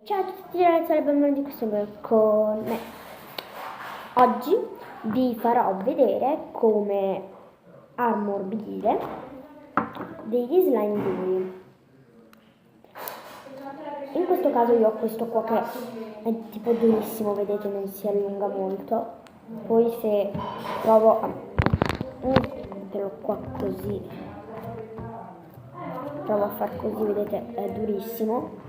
Ciao a tutti ragazzi, alla benvenuti di questo video con me. Oggi vi farò vedere come ammorbidire degli slime duri. In questo caso io ho questo qua che è tipo durissimo, vedete, non si allunga molto. Poi se provo a metterlo qua così, provo a far così, vedete, è durissimo.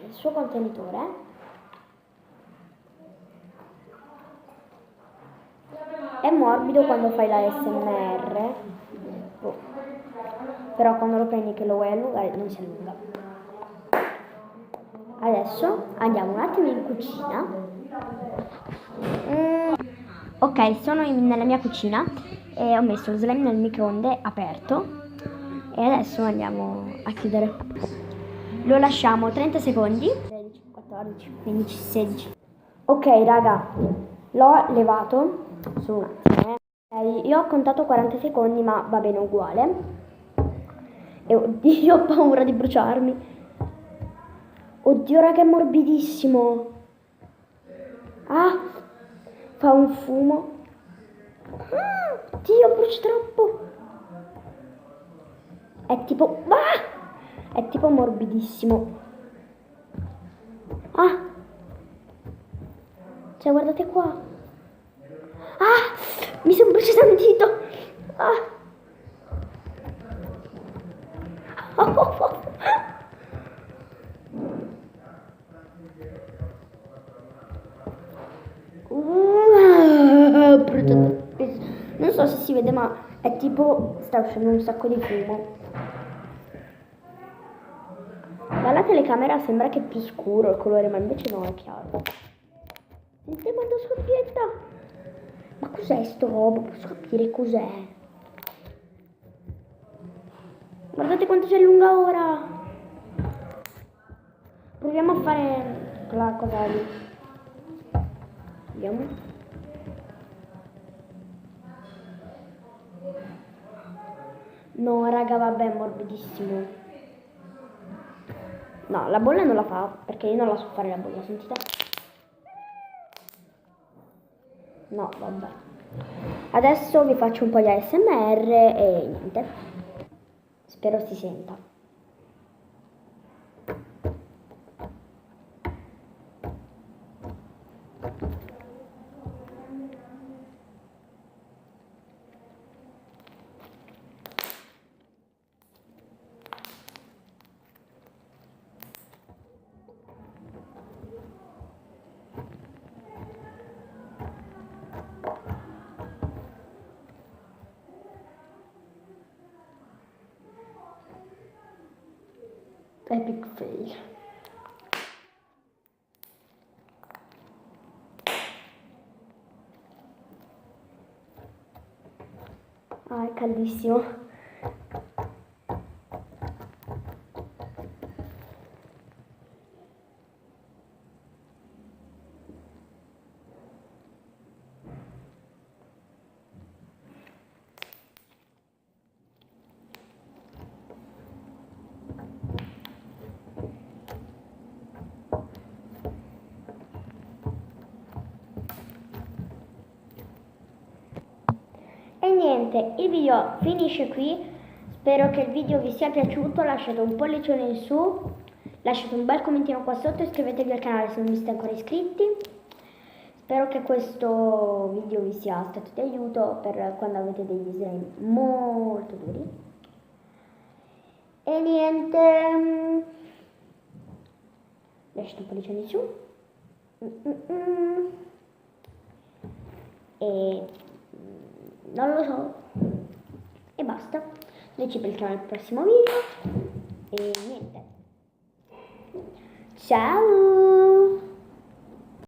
Il suo contenitore è morbido quando fai la SMR, però quando lo prendi che lo vuoi allungare non si allunga. Adesso andiamo un attimo in cucina. Ok, sono nella mia cucina e ho messo lo slime nel microonde aperto e adesso andiamo a chiudere. Lo lasciamo 30 secondi. 13, 14, 15, 16. Ok raga, l'ho levato. Solo un attimo. Io ho contato 40 secondi, ma va bene uguale. E oddio, ho paura di bruciarmi. Oddio raga, è morbidissimo. Ah, fa un fumo. Dio, brucia troppo. È tipo... Ah! È tipo morbidissimo. Ah! Cioè, guardate qua. Ah! Mi sono bruciato un dito. Ah! Non so se si vede, ma è tipo... sta uscendo un sacco di fumo. Dalla telecamera sembra che è più scuro il colore, ma invece no, è chiaro. Sentite quanto scoppietta! Ma cos'è sto robo? Posso capire cos'è? Guardate quanto si allunga ora! Proviamo a fare la cosa lì. Vediamo. No, raga, vabbè, è morbidissimo. No, la bolla non la fa, perché io non la so fare la bolla, sentite? No, vabbè. Adesso vi faccio un po' di ASMR e niente. Spero si senta. Epic fail. Ah, è caldissimo. E niente, il video finisce qui. Spero che il video vi sia piaciuto. Lasciate un pollicione in su, lasciate un bel commentino qua sotto e iscrivetevi al canale se non vi siete ancora iscritti. Spero che questo video vi sia stato di aiuto per quando avete degli slime molto duri. E niente, lasciate un pollicione in su. E non lo so. E basta. Noi ci becchiamo al prossimo video. E niente. Ciao!